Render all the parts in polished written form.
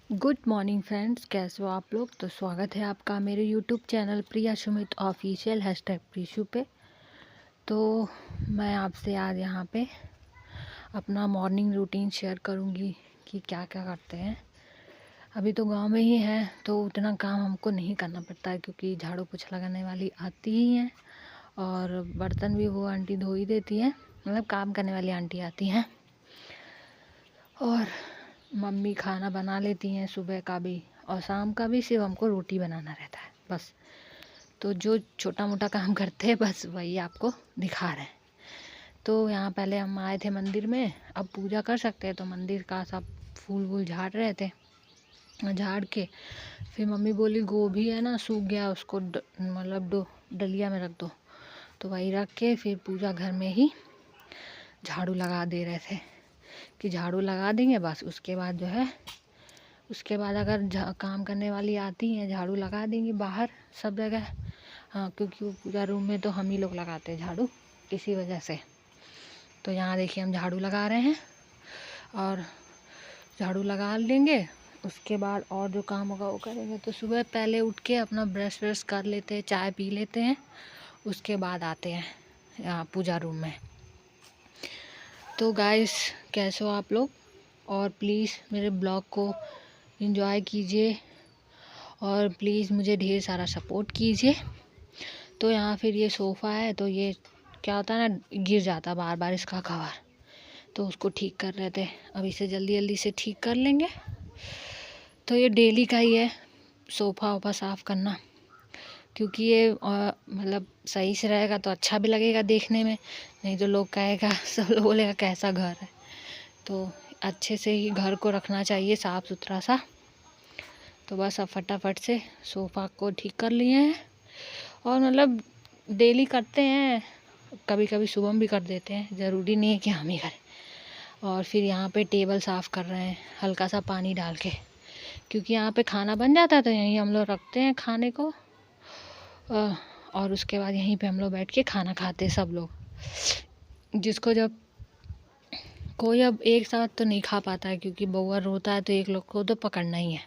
Good morning friends, कैसे हो आप लोग। तो स्वागत है आपका मेरे यूट्यूब चैनल प्रिया सुमित ऑफिशियल #प्रीशु पे। तो मैं आपसे आज यहाँ पे अपना मॉर्निंग रूटीन शेयर करूँगी कि क्या क्या करते हैं। अभी तो गांव में ही है तो उतना काम हमको नहीं करना पड़ता है, क्योंकि झाड़ू पोछा लगाने वाली आती ही हैं और बर्तन भी वो आंटी धो ही देती हैं, मतलब काम करने वाली आंटी आती हैं। और मम्मी खाना बना लेती हैं सुबह का भी और शाम का भी, सिर्फ हमको रोटी बनाना रहता है बस। तो जो छोटा मोटा काम करते हैं बस वही आपको दिखा रहे हैं। तो यहाँ पहले हम आए थे मंदिर में, अब पूजा कर सकते हैं तो मंदिर का सब फूल वूल झाड़ रहे थे। झाड़ के फिर मम्मी बोली गोभी है ना सूख गया, उसको मतलब डलिया में रख दो। तो वही रख के फिर पूजा घर में ही झाड़ू लगा दे रहे थे कि झाड़ू लगा देंगे बस। उसके बाद जो है, उसके बाद अगर काम करने वाली आती हैं झाड़ू लगा देंगी बाहर सब जगह। हाँ, क्योंकि वो पूजा रूम में तो हम ही लोग लगाते हैं झाड़ू, इसी वजह से। तो यहाँ देखिए हम झाड़ू लगा रहे हैं और झाड़ू लगा लेंगे। उसके बाद और जो काम होगा वो करेंगे। तो सुबह पहले उठ के अपना ब्रश व्रश कर लेते हैं, चाय पी लेते हैं, उसके बाद आते हैं यहाँ पूजा रूम में। तो गाइस, कैसे हो आप लोग, और प्लीज़ मेरे ब्लॉग को एंजॉय कीजिए और प्लीज़ मुझे ढेर सारा सपोर्ट कीजिए। तो यहाँ फिर ये सोफ़ा है, तो ये क्या होता है ना, गिर जाता बार बार इसका कवर, तो उसको ठीक कर रहे थे। अब इसे जल्दी जल्दी से ठीक कर लेंगे। तो ये डेली का ही है सोफ़ा वोफ़ा साफ़ करना, क्योंकि ये मतलब सही से रहेगा तो अच्छा भी लगेगा देखने में, नहीं तो लोग कहेगा, सब लोग बोलेगा कैसा घर है। तो अच्छे से ही घर को रखना चाहिए, साफ़ सुथरा सा। तो बस अब फटाफट से सोफ़ा को ठीक कर लिए हैं और मतलब डेली करते हैं, कभी कभी सुबह भी कर देते हैं, ज़रूरी नहीं है कि हम ही करें। और फिर यहाँ पे टेबल साफ़ कर रहे हैं हल्का सा पानी डाल के, क्योंकि यहाँ पे खाना बन जाता है तो यहीं हम लोग रखते हैं खाने को। और उसके बाद यहीं पे हम लोग बैठ के खाना खाते हैं सब लोग। जिसको जब कोई अब एक साथ तो नहीं खा पाता है, क्योंकि बउआ रोता है तो एक लोग को तो पकड़ना ही है।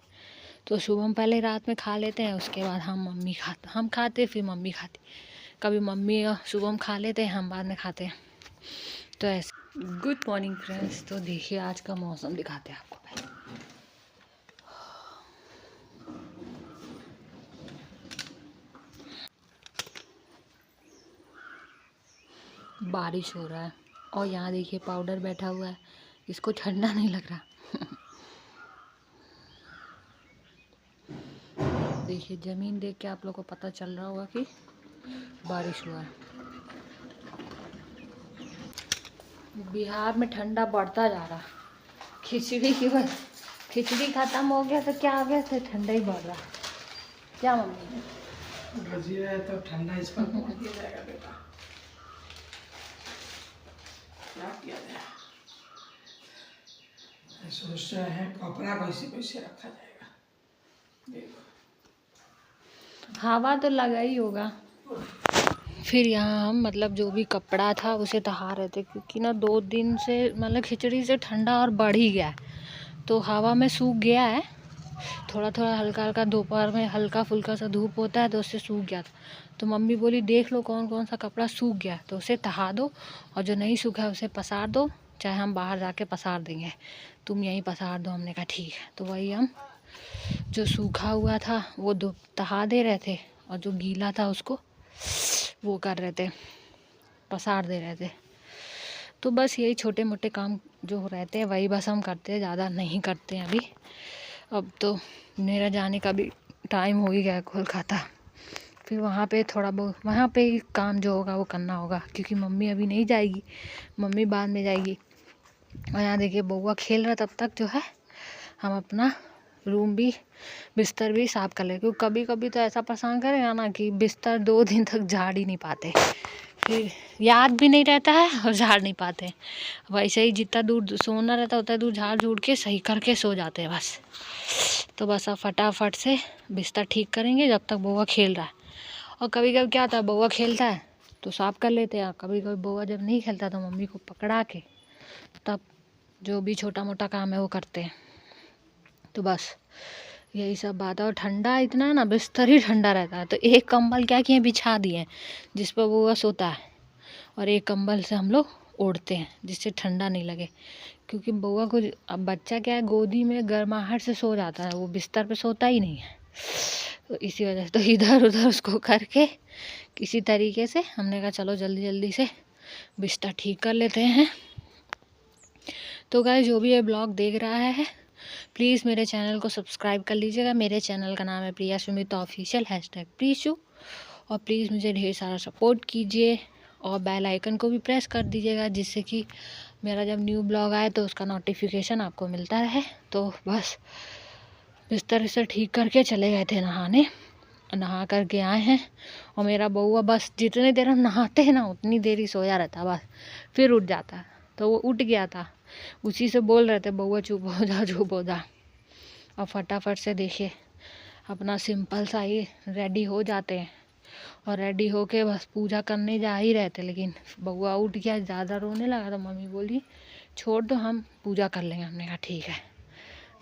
तो सुबह हम पहले रात में खा लेते हैं, उसके बाद हम खाते फिर मम्मी खाती। कभी मम्मी सुबह हम खा लेते हैं, हम बाद में खाते हैं। तो ऐसे। Good morning friends. तो देखिए आज का मौसम दिखाते हैं आपको पहले। बारिश हो रहा है और यहाँ देखिए पाउडर बैठा हुआ है, इसको ठंडा नहीं लग रहा। देखिए ज़मीन देख के आप लोग को पता चल रहा होगा कि बारिश हुआ है। बिहार में ठंडा बढ़ता जा रहा, खिचड़ी की बस खिचड़ी ख़त्म हो गया तो क्या हो गया, तो ठंडा ही बढ़ रहा। क्या मम्मी, है तो ठंडा इस पर पहुंच दिया जाएगा बेटा, क्या किया जाए। सोच रहे हैं कपड़ा कैसे कैसे रखा जाएगा। देखो हवा तो लगा ही होगा। फिर यहाँ हम मतलब जो भी कपड़ा था उसे तहा रहे थे, क्योंकि ना 2 दिन से मतलब खिचड़ी से ठंडा और बढ़ ही गया है, तो हवा में सूख गया है। थोड़ा थोड़ा हल्का हल्का दोपहर में हल्का फुल्का सा धूप होता है तो उससे सूख गया था। तो मम्मी बोली देख लो कौन कौन सा कपड़ा सूख गया तो उसे तहा दो, और जो नहीं सूखा है उसे पसार दो, चाहे हम बाहर जाके पसार देंगे, तुम यहीं पसार दो। हमने कहा ठीक है। तो वही हम जो सूखा हुआ था वो तहा दे रहे थे, और जो गीला था उसको वो कर रहे थे, पसार दे रहे थे। तो बस यही छोटे मोटे काम जो रहते हैं वही बस हम करते हैं, ज़्यादा नहीं करते हैं अभी। अब तो मेरा जाने का भी टाइम हो ही गया है कोलकाता। फिर वहाँ पे थोड़ा बहुत वहाँ पे ही काम जो होगा वो करना होगा, क्योंकि मम्मी अभी नहीं जाएगी, मम्मी बाद में जाएगी। और यहाँ देखिए बउआ खेल रहा, तब तक जो है हम अपना रूम भी बिस्तर भी साफ़ कर ले, क्योंकि कभी कभी तो ऐसा परेशान करेगा ना कि बिस्तर 2 दिन तक झाड़ ही नहीं पाते, फिर याद भी नहीं रहता है और झाड़ नहीं पाते। वैसे ही जितना दूर सोना रहता है उतना दूर झाड़ झूड़ के सही करके सो जाते हैं बस। तो बस अब फटाफट से बिस्तर ठीक करेंगे जब तक बउआ खेल रहा है। और कभी कभी क्या होता है, बउआ खेलता है तो साफ़ कर लेते हैं, कभी कभी बउआ जब नहीं खेलता तो मम्मी को पकड़ा के तब जो भी छोटा मोटा काम है वो करते हैं। तो बस यही सब बात है। और ठंडा इतना है ना, बिस्तर ही ठंडा रहता है, तो एक कंबल क्या किए बिछा दिए हैं जिस पर वो सोता है, और एक कंबल से हम लोग ओढ़ते हैं जिससे ठंडा नहीं लगे। क्योंकि बउआ को, अब बच्चा क्या है, गोदी में गर्माहट से सो जाता है, वो बिस्तर पे सोता ही नहीं है। तो इसी वजह से तो इधर उधर उसको करके किसी तरीके से हमने कहा चलो जल्दी जल्दी से बिस्तर ठीक कर लेते हैं। तो गाइस, जो भी ये ब्लॉग देख रहा है प्लीज़ मेरे चैनल को सब्सक्राइब कर लीजिएगा। मेरे चैनल का नाम है प्रिया सुमित ऑफिशियल #प्रीशु। और प्लीज़ मुझे ढेर सारा सपोर्ट कीजिए और बेल आइकन को भी प्रेस कर दीजिएगा, जिससे कि मेरा जब न्यू ब्लॉग आए तो उसका नोटिफिकेशन आपको मिलता रहे। तो बस बिस्तर से ठीक करके चले गए थे नहाने, नहा करके आए हैं। और मेरा बउआ बस जितनी देर हम नहाते हैं ना उतनी देर ही सोया रहता, बस फिर उठ जाता। तो वो उठ गया था, उसी से बोल रहे थे बउआ चुप हो जा चुप हो जा। और फटाफट से देखिए अपना सिंपल सा ही रेडी हो जाते हैं, और रेडी होके बस पूजा करने जा ही रहे थे, लेकिन बउआ उठ गया, ज़्यादा रोने लगा तो मम्मी बोली छोड़ दो हम पूजा कर लेंगे। हमने कहा ठीक है।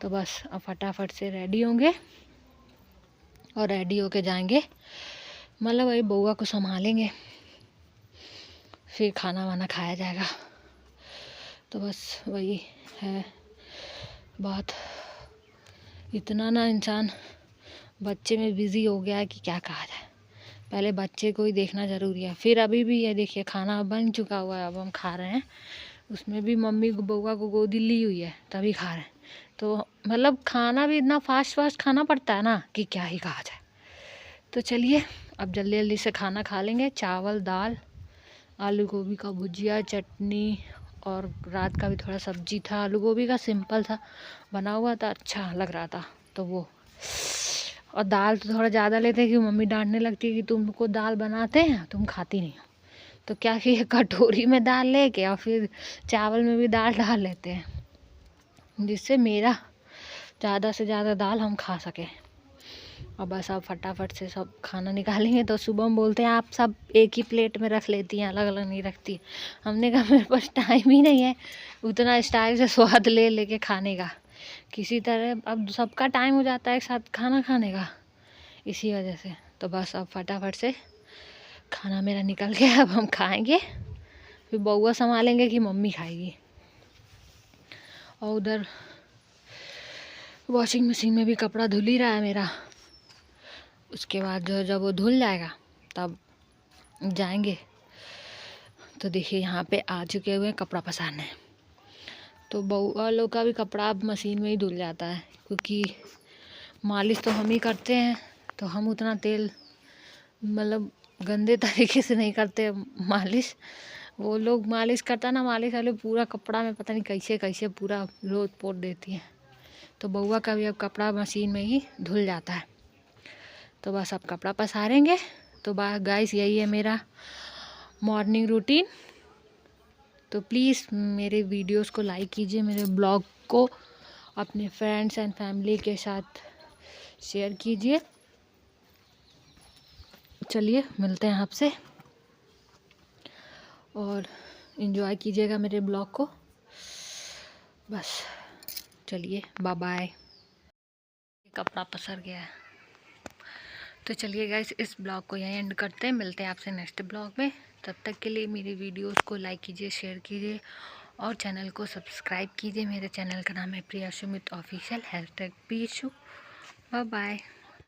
तो बस अब फटाफट से रेडी होंगे और रेडी होके जाएंगे, मतलब वही बउआ को संभालेंगे, फिर खाना वाना खाया जाएगा। तो बस वही है बात। इतना ना इंसान बच्चे में बिज़ी हो गया है कि क्या कहा जाए। पहले बच्चे को ही देखना ज़रूरी है। फिर अभी भी ये देखिए खाना बन चुका हुआ है, अब हम खा रहे हैं। उसमें भी मम्मी बउआ को गोदी ली हुई है तभी खा रहे हैं। तो मतलब खाना भी इतना फास्ट खाना पड़ता है ना कि क्या ही कहा जाए। तो चलिए अब जल्दी जल्दी से खाना खा लेंगे। चावल, दाल, आलू गोभी का भुजिया, चटनी, और रात का भी थोड़ा सब्जी था, आलू गोभी का सिंपल था बना हुआ था, अच्छा लग रहा था। तो वो, और दाल तो थोड़ा ज़्यादा लेते हैं कि मम्मी डांटने लगती है कि तुमको दाल बनाते हैं तुम खाती नहीं हो। तो क्या किए, कटोरी में दाल लेके और फिर चावल में भी दाल डाल लेते हैं, जिससे मेरा ज़्यादा से ज़्यादा दाल हम खा सकें। और बस अब फटाफट से सब खाना निकालेंगे। तो सुबह हम बोलते हैं आप सब एक ही प्लेट में रख लेती हैं, अलग अलग नहीं रखती। हमने कहा मेरे पास टाइम ही नहीं है उतना स्टाइल से स्वाद ले लेके खाने का। किसी तरह अब सबका टाइम हो जाता है एक साथ खाना खाने का, इसी वजह से। तो बस अब फटाफट से खाना मेरा निकल गया, अब हम खाएंगे, फिर बउआ संभालेंगे कि मम्मी खाएगी। और उधर वॉशिंग मशीन में भी कपड़ा धुल ही रहा है मेरा। उसके बाद जो जब वो धुल जाएगा तब जाएंगे। तो देखिए यहाँ पे आ चुके हुए कपड़ा पसारने। तो बउआ लोग का भी कपड़ा अब मशीन में ही धुल जाता है, क्योंकि मालिश तो हम ही करते हैं। तो हम उतना तेल मतलब गंदे तरीके से नहीं करते मालिश। वो लोग मालिश करता ना, मालिश वाले पूरा कपड़ा में पता नहीं कैसे कैसे पूरा लोट पोट देती है। तो बउआ का भी अब कपड़ा मशीन में ही धुल जाता है। तो बस अब कपड़ा पसारेंगे। तो गाइस यही है मेरा मॉर्निंग रूटीन। तो प्लीज़ मेरे वीडियोस को लाइक कीजिए, मेरे ब्लॉग को अपने फ्रेंड्स एंड फैमिली के साथ शेयर कीजिए। चलिए मिलते हैं आपसे, और एंजॉय कीजिएगा मेरे ब्लॉग को। बस चलिए बाय बाय। कपड़ा पसर गया है। तो चलिए गाइस इस ब्लॉग को यहीं एंड करते हैं, मिलते हैं आपसे नेक्स्ट ब्लॉग में। तब तक के लिए मेरी वीडियोस को लाइक कीजिए, शेयर कीजिए और चैनल को सब्सक्राइब कीजिए। मेरे चैनल का नाम है प्रिया सुमित ऑफिशियल #प्रीशु। Bye bye.